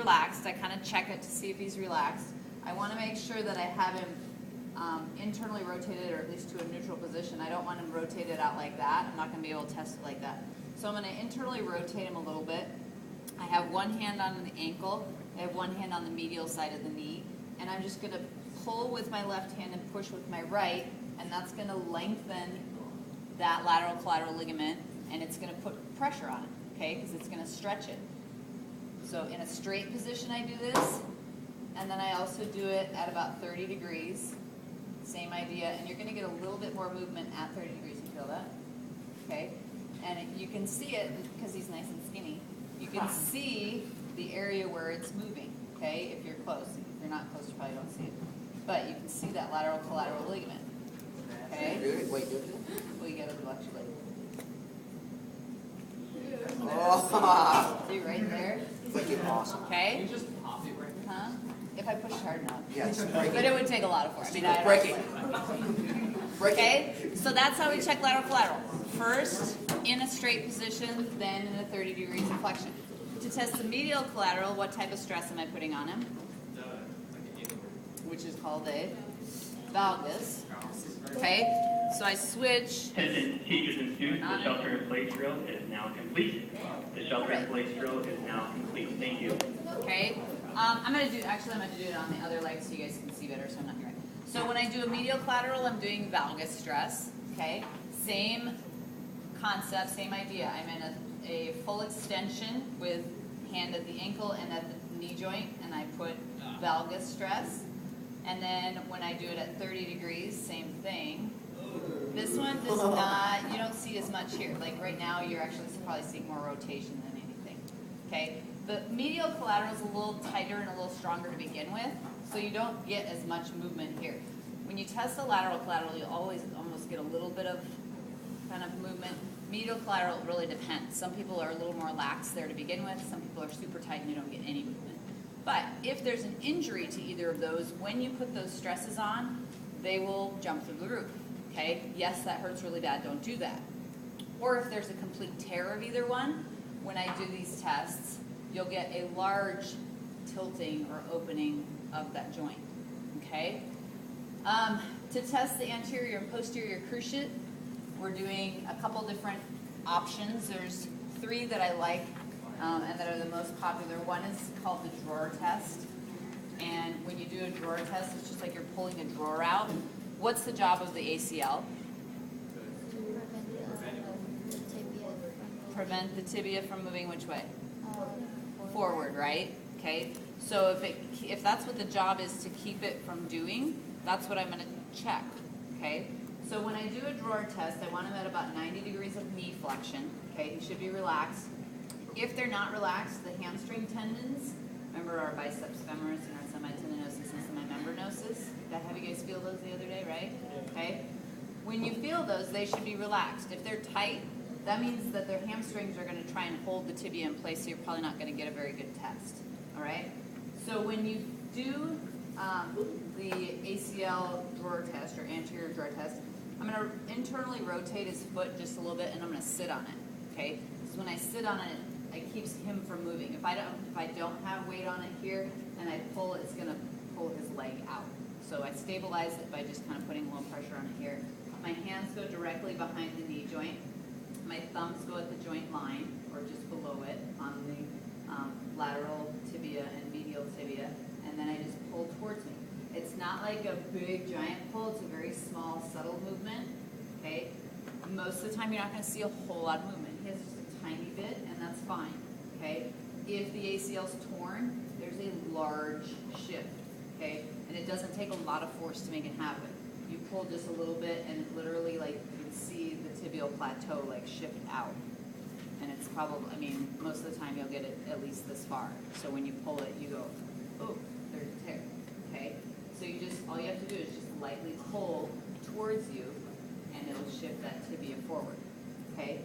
relaxed. I kind of check it to see if he's relaxed. I want to make sure that I have him internally rotated, or at least to a neutral position. I don't want him rotated out like that. I'm not going to be able to test it like that. So I'm going to internally rotate him a little bit. I have one hand on the ankle. I have one hand on the medial side of the knee. And I'm just going to pull with my left hand and push with my right, and that's going to lengthen that lateral collateral ligament, and it's going to put pressure on it, okay, because it's going to stretch it. So in a straight position I do this, and then I also do it at about 30 degrees. Same idea, and you're going to get a little bit more movement at 30 degrees. You feel that? Okay? And you can see it because he's nice and skinny. You can see the area where it's moving, okay, if you're close. If you're not close, you probably don't see it. But you can see that lateral collateral ligament. Okay? Wait, do it. Well, you got to watch your leg. Oh. See right there? Freaking awesome. Okay? Can you just pop it right now? Huh? If I push hard enough. Yes, But it would take a lot of force. I mean, I break don't it. Break it. Okay? So that's how we check lateral collateral. First, in a straight position, then in a 30 degrees of flexion. To test the medial collateral, what type of stress am I putting on him? Which is called a valgus. Okay? So I switch. Attention teachers and students, the shelter-in-place drill is now complete. The shelter-in-place drill is now complete. Thank you. Okay? I'm going to do it on the other leg so you guys can see better, so I'm not here. So when I do a medial collateral, I'm doing valgus stress. Okay? Same concept, same idea. I'm in a full extension with hand at the ankle and at the knee joint, and I put valgus stress. And then when I do it at 30 degrees, same thing. This one does not, you don't see as much here. Like right now, you're actually probably seeing more rotation than anything. Okay? The medial collateral is a little tighter and a little stronger to begin with, so you don't get as much movement here. When you test the lateral collateral, you always almost get a little bit of kind of movement. Medial collateral really depends. Some people are a little more lax there to begin with. Some people are super tight and you don't get any movement. But if there's an injury to either of those, when you put those stresses on, they will jump through the roof. Okay? Yes, that hurts really bad. Don't do that. Or if there's a complete tear of either one, when I do these tests, you'll get a large tilting or opening of that joint. Okay? To test the anterior and posterior cruciate, we're doing a couple different options. There's 3 that I like and that are the most popular. One is called the drawer test. And when you do a drawer test, it's just like you're pulling a drawer out. What's the job of the ACL? Prevent the tibia from moving which way? Forward, right? Okay. So if that's what the job is to keep it from doing, that's what I'm going to check. Okay. So when I do a drawer test, I want them at about 90 degrees of knee flexion. Okay. He should be relaxed. If they're not relaxed, the hamstring tendons, remember our biceps femoris and our semitendinosus and semimembranosus? Have you guys feel those the other day, right? Okay. When you feel those, they should be relaxed. If they're tight, that means that their hamstrings are going to try and hold the tibia in place, so you're probably not going to get a very good test. All right? So when you do the ACL drawer test or anterior drawer test, I'm going to internally rotate his foot just a little bit, and I'm going to sit on it. Okay? So when I sit on it, it keeps him from moving. If I don't have weight on it here and I pull, it's going to pull his leg out. So I stabilize it by just kind of putting a little pressure on it here. My hands go directly behind the knee joint. My thumbs go at the joint line, or just below it, on the lateral tibia and medial tibia, and then I just pull towards me. It's not like a big, giant pull. It's a very small, subtle movement, okay? Most of the time, you're not going to see a whole lot of movement. He has just a tiny bit, and that's fine, okay? If the ACL's torn, there's a large shift, okay? And it doesn't take a lot of force to make it happen. You pull just a little bit, and it literally, like, you can see the tibial plateau, like, shift out. And it's probably, I mean, most of the time you'll get it at least this far. So when you pull it, you go, oh, there's a tear, okay? So you just, all you have to do is just lightly pull towards you, and it'll shift that tibia forward, okay?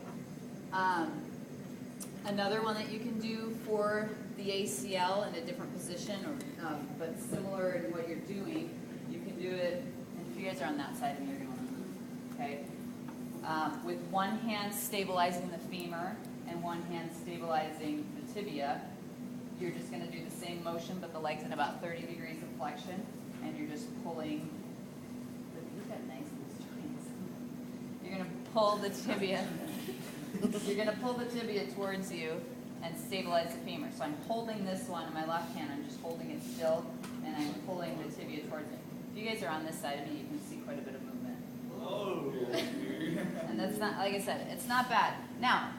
Another one that you can do for the ACL in a different position, or but similar in what you're doing, you can do it, and if you guys are on that side and you're going, okay? With one hand stabilizing the femur and one hand stabilizing the tibia, you're just going to do the same same motion, but the leg's in about 30 degrees of flexion, and you're just pulling. Look at nice joints. You're gonna pull the tibia. You're gonna pull the tibia towards you and stabilize the femur. So I'm holding this one in my left hand. I'm just holding it still, and I'm pulling the tibia towards me. If you guys are on this side of me, you can see quite a bit of movement. Oh. And that's not, like I said, it's not bad. Now,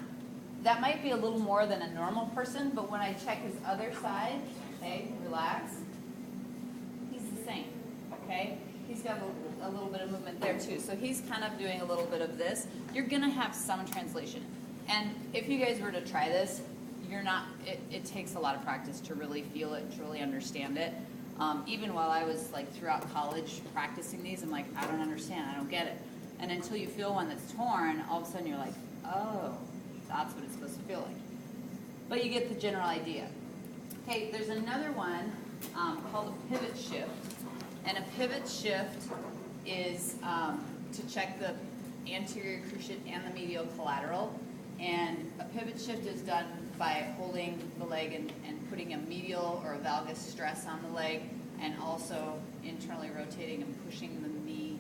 that might be a little more than a normal person, but when I check his other side, okay, relax, he's the same, okay? He's got a little bit of movement there too. So he's kind of doing a little bit of this. You're gonna have some translation. And if you guys were to try this, it takes a lot of practice to really feel it, to really understand it. Even while I was like throughout college practicing these, I'm like, I don't understand, I don't get it. And until you feel one that's torn, all of a sudden you're like, oh, that's what it's supposed to feel like. But you get the general idea. Okay, there's another one called a pivot shift. And a pivot shift is to check the anterior cruciate and the medial collateral. And a pivot shift is done by holding the leg and putting a medial or a valgus stress on the leg, and also internally rotating and pushing the knee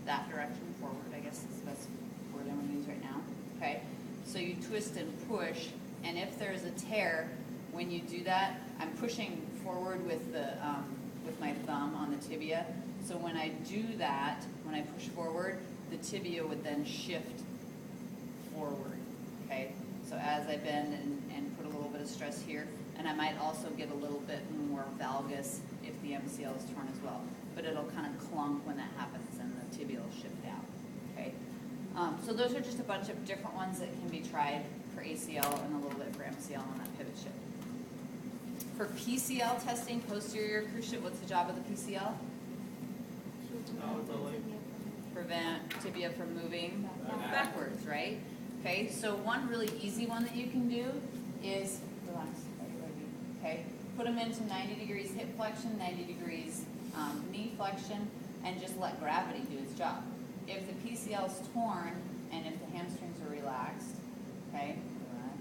that direction forward, I guess is the best word I'm going to use right now. Okay, so you twist and push, and if there's a tear, when you do that, I'm pushing forward with the with my thumb on the tibia. So when I do that, when I push forward, the tibia would then shift forward. Okay, so as I bend and put a little bit of stress here, and I might also get a little bit more valgus if the MCL is torn as well. But it'll kind of clunk when that happens, and the tibia will shift out. Okay, so those are just a bunch of different ones that can be tried for ACL and a little bit for MCL on that pivot shift. For PCL testing, posterior cruciate, what's the job of the PCL? Prevent tibia from moving backwards, right? Okay, so one really easy one that you can do is, relax, okay? Put them into 90 degrees hip flexion, 90 degrees knee flexion, and just let gravity do its job. If the PCL is torn and if the hamstrings are relaxed, okay, relax,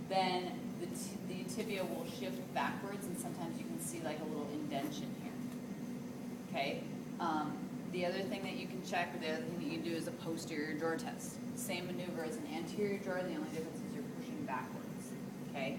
then the tibia will shift backwards, and sometimes you can see like a little indentation here. Okay. The other thing that you can check, or the other thing that you can do is a posterior drawer test. Same maneuver as an anterior drawer, the only difference is you're pushing backwards. Okay.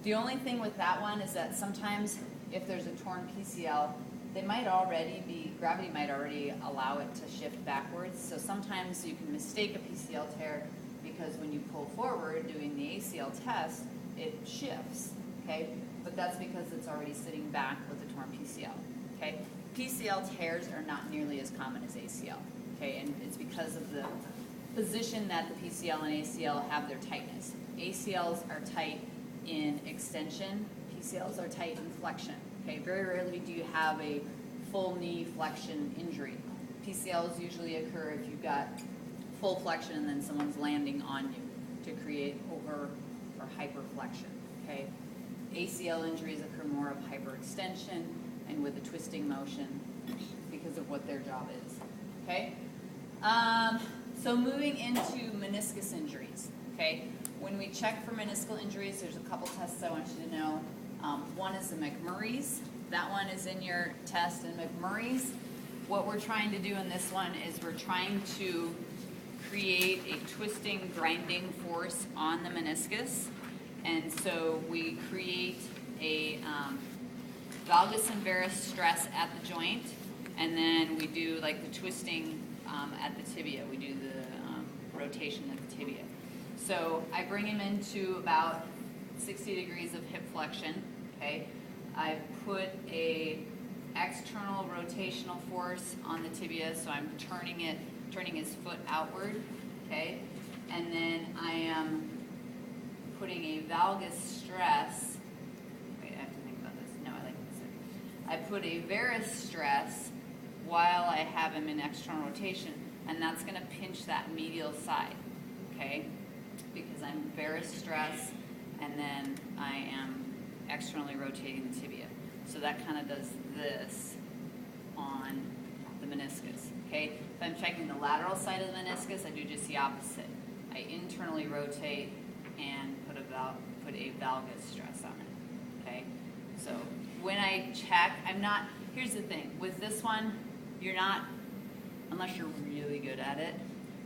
The only thing with that one is that sometimes if there's a torn PCL, they might already be, gravity might already allow it to shift backwards. So sometimes you can mistake a PCL tear because when you pull forward doing the ACL test, it shifts, okay? But that's because it's already sitting back with a torn PCL, okay? PCL tears are not nearly as common as ACL, okay? And it's because of the position that the PCL and ACL have their tightness. ACLs are tight in extension, PCLs are tight in flexion, okay? Very rarely do you have a full knee flexion injury. PCLs usually occur if you've got full flexion and then someone's landing on you to create over or hyperflexion, okay? ACL injuries occur more of hyperextension and with a twisting motion because of what their job is, okay? So moving into meniscus injuries, okay? When we check for meniscal injuries, there's a couple tests I want you to know. One is the McMurray's. That one is in your test in McMurray's. What we're trying to do in this one is we're trying to create a twisting, grinding force on the meniscus. And so we create a valgus and varus stress at the joint, and then we do like the twisting at the tibia. We do the rotation at the tibia. So I bring him into about 60 degrees of hip flexion, okay? I put a external rotational force on the tibia, so I'm turning his foot outward, okay? And then I am putting a valgus stress. Wait, I have to think about this. No, I like this. I put a varus stress while I have him in external rotation, and that's going to pinch that medial side, okay? Because I'm varus stress, and then I am externally rotating the tibia. So that kind of does this on the meniscus, okay? If I'm checking the lateral side of the meniscus, I do just the opposite. I internally rotate and put a put a valgus stress on it, okay? So when I check, here's the thing, with this one, you're not, unless you're really good at it,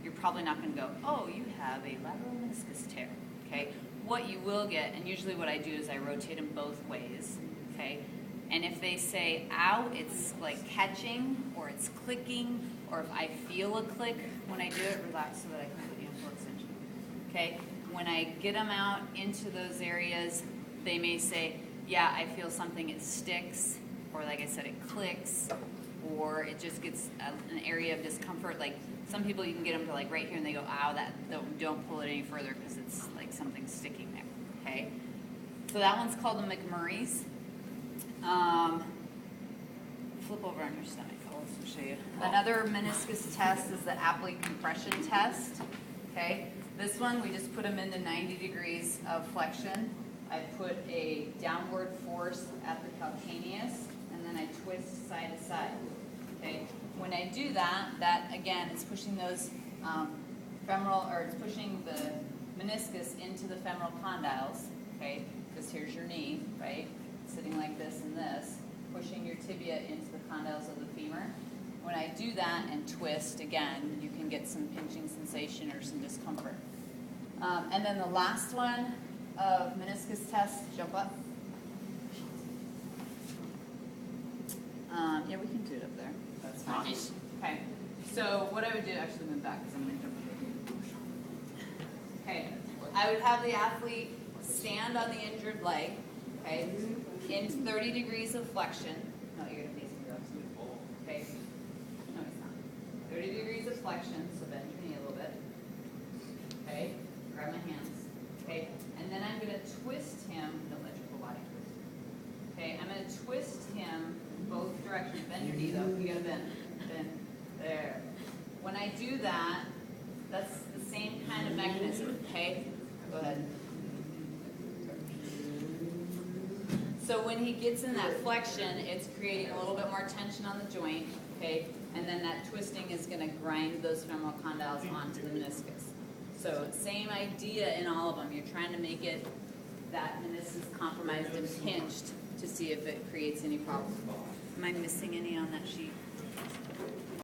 you're probably not gonna go, oh, you have a lateral meniscus tear, okay? What you will get, and usually what I do is I rotate them both ways, okay? And if they say, ow, it's like catching, or it's clicking, or if I feel a click when I do it, relax so that I can put you in full extension, okay? When I get them out into those areas, they may say, yeah, I feel something, it sticks, or like I said, it clicks, or it just gets an area of discomfort. Like some people, you can get them to like right here and they go, ow, don't pull it any further because it's like something sticking there, okay? So that one's called the McMurray's. Flip over on your stomach, I'll also show you. Another meniscus test is the Apley compression test, okay? This one, we just put them into 90 degrees of flexion. I put a downward force at the calcaneus, and then I twist side to side, okay? When I do that, again, is pushing those it's pushing the meniscus into the femoral condyles, okay? Because here's your knee, right? Sitting like this and this, pushing your tibia into the condyles of the femur. When I do that and twist, again, you can get some pinching sensation or some discomfort. And then the last one of meniscus test, jump up. Yeah, we can do it up there. That's fine. Okay. So what I would do, actually move back because I'm going to jump up. Okay. I would have the athlete stand on the injured leg, okay, in 30 degrees of flexion. No, you're going to face me up. Okay. No, it's not. 30 degrees of flexion, so bend your knee a little bit. Okay. Grab my hands. Okay. And then I'm going to twist him. Don't let your whole body twist. Okay. I'm going to twist him both directions. Bend your knee though. You got to bend. Bend. There. When I do that, that's the same kind of mechanism. Okay. Go ahead. So when he gets in that flexion, it's creating a little bit more tension on the joint, okay? And then that twisting is going to grind those femoral condyles onto the meniscus. So same idea in all of them. You're trying to make it that meniscus compromised and pinched to see if it creates any problems. Am I missing any on that sheet?